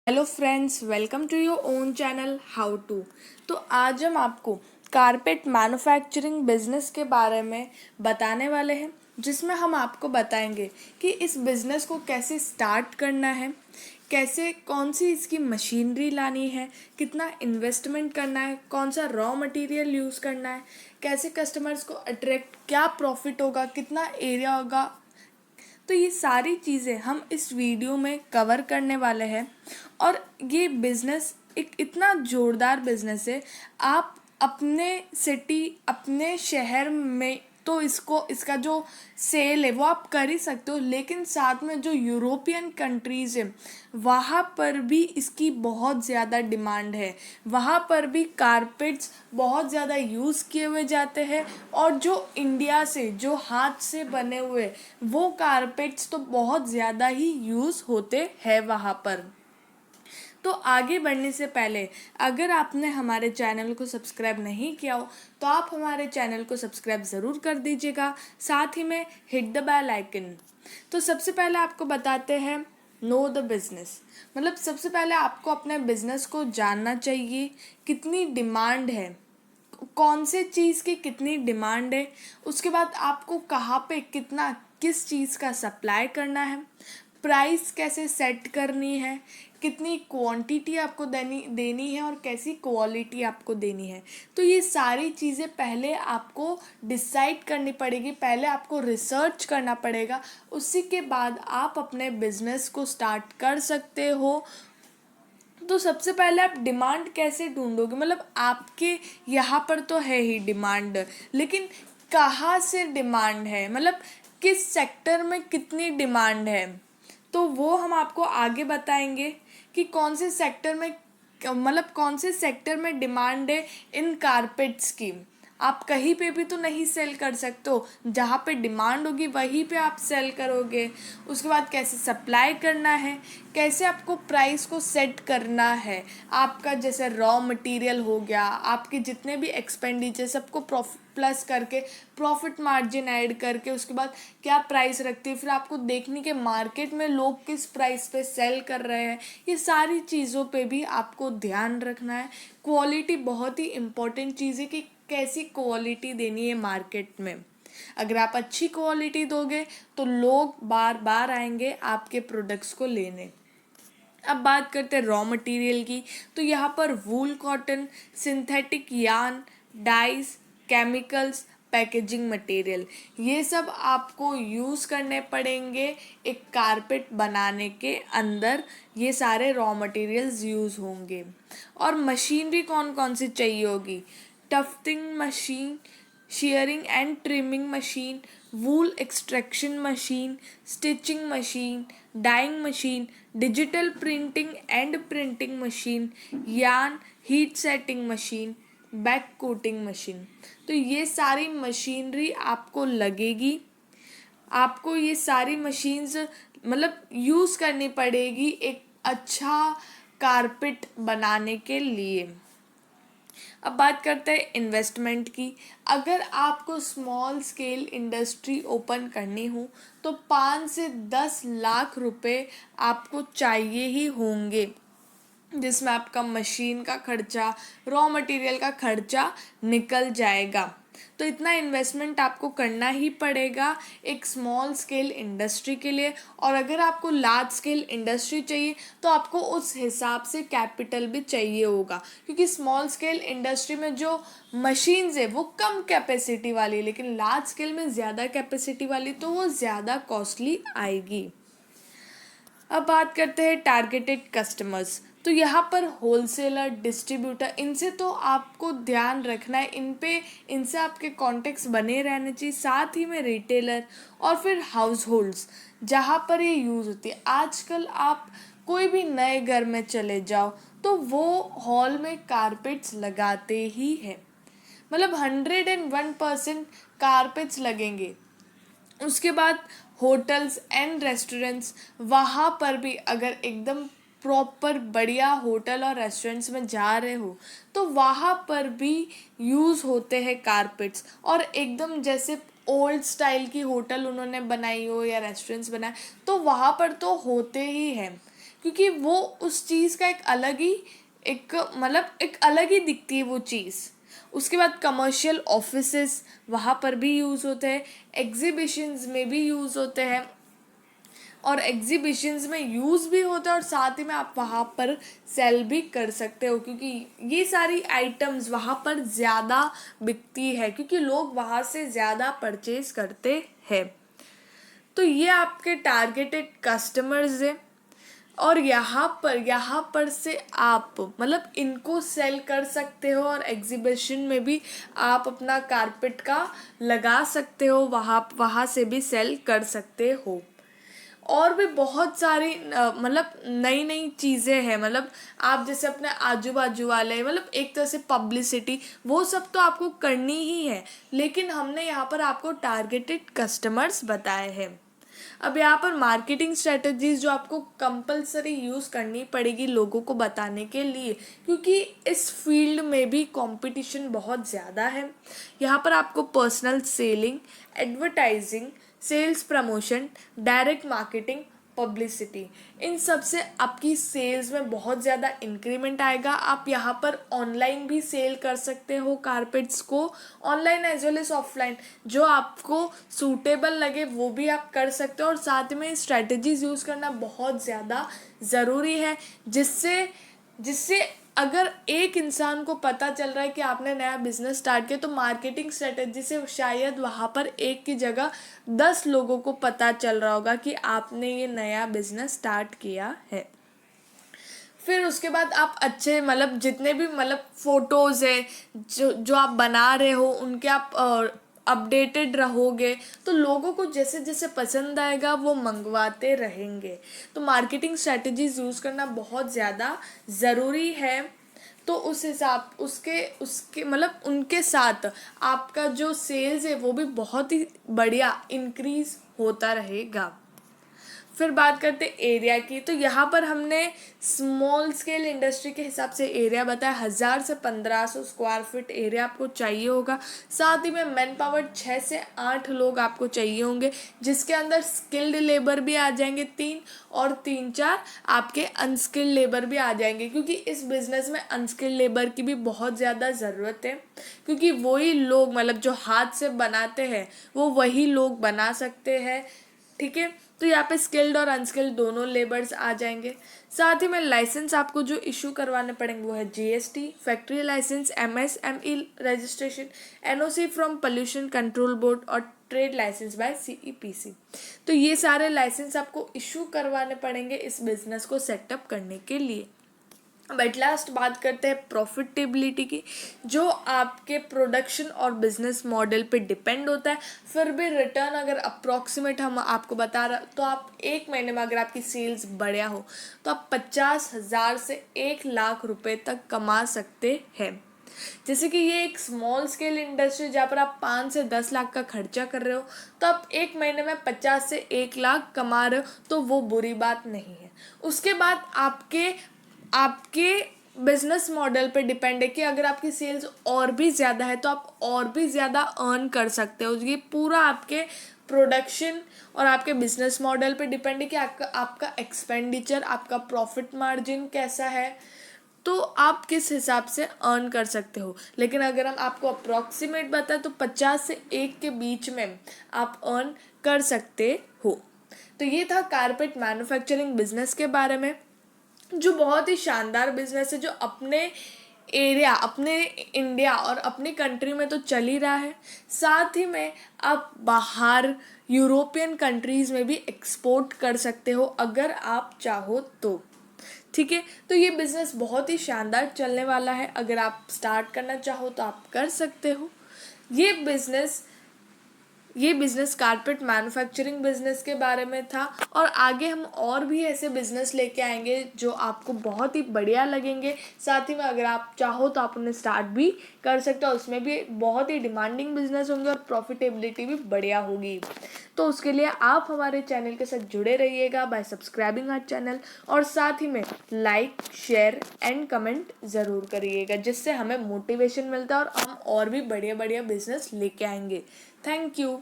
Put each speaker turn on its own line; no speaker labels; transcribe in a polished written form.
Hello friends, welcome to your own channel how to. तो आज हम आपको कारपेट मैन्युफैक्चरिंग बिजनेस के बारे में बताने वाले हैं, जिसमें हम आपको बताएंगे कि इस बिज़नेस को कैसे स्टार्ट करना है, कैसे कौन सी इसकी मशीनरी लानी है, कितना इन्वेस्टमेंट करना है, कौन सा रॉ मटेरियल यूज़ करना है, कैसे कस्टमर्स को अट्रैक्ट, क्या प्रॉफिट होगा, कितना एरिया होगा। तो ये सारी चीज़ें हम इस वीडियो में कवर करने वाले हैं। और ये बिज़नेस एक इतना ज़ोरदार बिज़नेस है। आप अपने सिटी, अपने शहर में तो इसका जो सेल है वो आप कर ही सकते हो, लेकिन साथ में जो यूरोपियन कंट्रीज़ है वहाँ पर भी इसकी बहुत ज़्यादा डिमांड है। वहाँ पर भी कारपेट्स बहुत ज़्यादा यूज़ किए हुए जाते हैं, और जो इंडिया से जो हाथ से बने हुए वो कारपेट्स तो बहुत ज़्यादा ही यूज़ होते हैं वहाँ पर। तो आगे बढ़ने से पहले अगर आपने हमारे चैनल को सब्सक्राइब नहीं किया हो तो आप हमारे चैनल को सब्सक्राइब ज़रूर कर दीजिएगा, साथ ही में हिट द बेल आइकन। तो सबसे पहले आपको बताते हैं नो द बिज़नेस। मतलब सबसे पहले आपको अपने बिज़नेस को जानना चाहिए, कितनी डिमांड है, कौन से चीज़ की कितनी डिमांड है। उसके बाद आपको कहाँ पे कितना किस चीज़ का सप्लाई करना है, प्राइस कैसे सेट करनी है, कितनी क्वांटिटी आपको देनी है और कैसी क्वालिटी आपको देनी है। तो ये सारी चीज़ें पहले आपको डिसाइड करनी पड़ेगी, पहले आपको रिसर्च करना पड़ेगा। उसी के बाद आप अपने बिजनेस को स्टार्ट कर सकते हो। तो सबसे पहले आप डिमांड कैसे ढूंढोगे, मतलब आपके यहाँ पर तो है ही डिमांड, लेकिन कहाँ से डिमांड है, मतलब किस सेक्टर में कितनी डिमांड है। तो वो हम आपको आगे बताएंगे कि कौन से सेक्टर में, मतलब कौन से सेक्टर में डिमांड है इन कारपेट्स की। आप कहीं पे भी तो नहीं सेल कर सकते हो, जहाँ पे डिमांड होगी वहीं पे आप सेल करोगे। उसके बाद कैसे सप्लाई करना है, कैसे आपको प्राइस को सेट करना है, आपका जैसे रॉ मटेरियल हो गया, आपके जितने भी एक्सपेंडिचर सबको प्लस करके प्रॉफिट मार्जिन ऐड करके उसके बाद क्या प्राइस रखती है, फिर आपको देखने के मार्केट में लोग किस प्राइस पे सेल कर रहे हैं। ये सारी चीज़ों पे भी आपको ध्यान रखना है। क्वालिटी बहुत ही इम्पोर्टेंट चीज़ है कि कैसी क्वालिटी देनी है मार्केट में। अगर आप अच्छी क्वालिटी दोगे तो लोग बार बार आएंगे आपके प्रोडक्ट्स को लेने। अब बात करते हैं रॉ मटेरियल की। तो यहाँ पर wool, cotton, synthetic yarn, dyes, chemicals, packaging material, ये सब आपको यूज़ करने पड़ेंगे एक कारपेट बनाने के अंदर। ये सारे रॉ मटेरियल्स यूज़ होंगे। और मशीनरी कौन कौन सी चाहिए होगी? Tufting machine, shearing and trimming machine, wool extraction machine, stitching machine, dyeing machine, digital printing and printing machine, yarn heat setting machine, back coating machine. तो ये सारी मशीनरी आपको लगेगी, आपको ये सारी मशीन्स मतलब यूज़ करनी पड़ेगी एक अच्छा कारपेट बनाने के लिए। अब बात करते हैं इन्वेस्टमेंट की। अगर आपको स्मॉल स्केल इंडस्ट्री ओपन करनी हो तो 5 से 10 लाख रुपए आपको चाहिए ही होंगे, जिसमें आपका मशीन का खर्चा, रॉ मटेरियल का खर्चा निकल जाएगा। तो इतना इन्वेस्टमेंट आपको करना ही पड़ेगा एक स्मॉल स्केल इंडस्ट्री के लिए। और अगर आपको लार्ज स्केल इंडस्ट्री चाहिए तो आपको उस हिसाब से कैपिटल भी चाहिए होगा, क्योंकि स्मॉल स्केल इंडस्ट्री में जो मशीन्स है वो कम कैपेसिटी वाली, लेकिन लार्ज स्केल में ज़्यादा कैपेसिटी वाली, तो वो ज़्यादा कॉस्टली आएगी। अब बात करते हैं टारगेटेड कस्टमर्स। तो यहाँ पर होलसेलर, डिस्ट्रीब्यूटर, इनसे तो आपको ध्यान रखना है, इनसे आपके कॉन्टेक्ट्स बने रहने चाहिए। साथ ही में रिटेलर और फिर हाउस होल्ड्स, जहाँ पर ये यूज़ होती है। आजकल आप कोई भी नए घर में चले जाओ तो वो हॉल में कारपेट्स लगाते ही हैं, मतलब 101% कारपेट्स लगेंगे। उसके बाद होटल्स एंड रेस्टोरेंट्स, वहाँ पर भी अगर एकदम प्रॉपर बढ़िया होटल और रेस्टोरेंट्स में जा रहे हो तो वहाँ पर भी यूज़ होते हैं कारपेट्स। और एकदम जैसे ओल्ड स्टाइल की होटल उन्होंने बनाई हो या रेस्टोरेंट्स बनाए तो वहाँ पर तो होते ही हैं। क्योंकि वो उस चीज़ का एक अलग ही दिखती है वो चीज़। उसके बाद कमर्शियल ऑफिसेस, वहाँ पर भी यूज़ होते हैं, एग्जीबिशंस में भी यूज़ होते हैं, और एग्जीबिशंस में यूज़ भी होता है और साथ ही में आप वहाँ पर सेल भी कर सकते हो, क्योंकि ये सारी आइटम्स वहाँ पर ज़्यादा बिकती है, क्योंकि लोग वहाँ से ज़्यादा परचेज करते हैं। तो ये आपके टारगेटेड कस्टमर्स हैं, और यहाँ पर से आप इनको सेल कर सकते हो, और एग्जीबिशन में भी आप अपना कारपेट का लगा सकते हो, वहाँ से भी सेल कर सकते हो। और भी बहुत सारी नई नई चीज़ें हैं, आप जैसे अपने आजू बाजू वाले एक तरह से पब्लिसिटी, वो सब तो आपको करनी ही है, लेकिन हमने यहाँ पर आपको टारगेटेड कस्टमर्स बताए हैं। अब यहाँ पर मार्केटिंग स्ट्रेटजीज जो आपको कंपलसरी यूज़ करनी पड़ेगी लोगों को बताने के लिए, क्योंकि इस फील्ड में भी कंपटीशन बहुत ज़्यादा है। यहाँ पर आपको personal selling, advertising, sales promotion, direct marketing, publicity, इन सब से आपकी सेल्स में बहुत ज़्यादा इंक्रीमेंट आएगा। आप यहाँ पर ऑनलाइन भी सेल कर सकते हो कारपेट्स को, online as well as offline, जो आपको सूटेबल लगे वो भी आप कर सकते हो। और साथ में स्ट्रेटजीज यूज़ करना बहुत ज़्यादा ज़रूरी है, जिससे जिससे अगर एक इंसान को पता चल रहा है कि आपने नया बिजनेस स्टार्ट किया, तो मार्केटिंग स्ट्रेटजी से शायद वहाँ पर एक की जगह 10 लोगों को पता चल रहा होगा कि आपने ये नया बिजनेस स्टार्ट किया है। फिर उसके बाद आप अच्छे जितने भी फ़ोटोज़ है जो जो आप बना रहे हो, उनके आप अपडेटेड रहोगे, तो लोगों को जैसे जैसे पसंद आएगा वो मंगवाते रहेंगे। तो मार्केटिंग स्ट्रेटजीज यूज़ करना बहुत ज़्यादा ज़रूरी है। तो उस हिसाब उसके उसके उनके साथ आपका जो सेल्स है वो भी बहुत ही बढ़िया इंक्रीज़ होता रहेगा। फिर बात करते एरिया की, तो यहाँ पर हमने स्मॉल स्केल इंडस्ट्री के हिसाब से एरिया बताया। 1000 से 1500 स्क्वायर फीट एरिया आपको चाहिए होगा। साथ ही में मैन पावर 6 से 8 लोग आपको चाहिए होंगे, जिसके अंदर स्किल्ड लेबर भी आ जाएंगे 3, और 3-4 आपके अनस्किल्ड लेबर भी आ जाएंगे, क्योंकि इस बिज़नेस में अनस्किल्ड लेबर की भी बहुत ज़्यादा ज़रूरत है, क्योंकि वही लोग जो हाथ से बनाते हैं वो वही लोग बना सकते हैं। ठीक है, तो यहाँ पे स्किल्ड और अनस्किल्ड दोनों लेबर्स आ जाएंगे। साथ ही में लाइसेंस आपको जो इशू करवाने पड़ेंगे वो है GST, factory licence, MSME registration, NOC from pollution control board, और ट्रेड लाइसेंस बाय सीईपीसी। तो ये सारे लाइसेंस आपको इशू करवाने पड़ेंगे इस बिज़नेस को सेटअप करने के लिए। अब एट लास्ट बात करते हैं प्रॉफिटेबिलिटी की, जो आपके प्रोडक्शन और बिजनेस मॉडल पे डिपेंड होता है। फिर भी रिटर्न अगर अप्रॉक्सीमेट हम आपको बता रहा, तो आप एक महीने में अगर आपकी सेल्स बढ़िया हो तो आप 50,000 से 1 लाख रुपए तक कमा सकते हैं। जैसे कि ये एक स्मॉल स्केल इंडस्ट्री जहाँ पर आप 5 से 10 लाख का खर्चा कर रहे हो, तो आप एक महीने में 50 से 1 लाख कमा रहे हो, तो वो बुरी बात नहीं है। उसके बाद आपके बिजनेस मॉडल पे डिपेंड है कि अगर आपकी सेल्स और भी ज़्यादा है तो आप और भी ज़्यादा अर्न कर सकते हो। ये पूरा आपके प्रोडक्शन और आपके बिजनेस मॉडल पे डिपेंड है कि आपका एक्सपेंडिचर, आपका प्रॉफिट मार्जिन कैसा है, तो आप किस हिसाब से अर्न कर सकते हो। लेकिन अगर हम आपको अप्रॉक्सीमेट बताएं तो 50 से 1 के बीच में आप अर्न कर सकते हो। तो ये था कारपेट मैन्युफैक्चरिंग बिजनेस के बारे में, जो बहुत ही शानदार बिजनेस है, जो अपने एरिया, अपने इंडिया और अपनी कंट्री में तो चल ही रहा है, साथ ही में आप बाहर यूरोपियन कंट्रीज़ में भी एक्सपोर्ट कर सकते हो अगर आप चाहो तो। ठीक है, तो ये बिज़नेस बहुत ही शानदार चलने वाला है। अगर आप स्टार्ट करना चाहो तो आप कर सकते हो। ये बिज़नेस कारपेट मैन्युफैक्चरिंग बिज़नेस के बारे में था, और आगे हम और भी ऐसे बिज़नेस लेके आएंगे जो आपको बहुत ही बढ़िया लगेंगे। साथ ही में अगर आप चाहो तो आप उन्हें स्टार्ट भी कर सकते हो, उसमें भी बहुत ही डिमांडिंग बिज़नेस होंगे और प्रॉफिटेबिलिटी भी बढ़िया होगी। तो उसके लिए आप हमारे चैनल के साथ जुड़े रहिएगा बाय सब्सक्राइबिंग आवर चैनल, और साथ ही में लाइक, शेयर एंड कमेंट ज़रूर करिएगा, जिससे हमें मोटिवेशन मिलता है और हम और भी बढ़िया बढ़िया बिज़नेस लेके आएंगे। Thank you.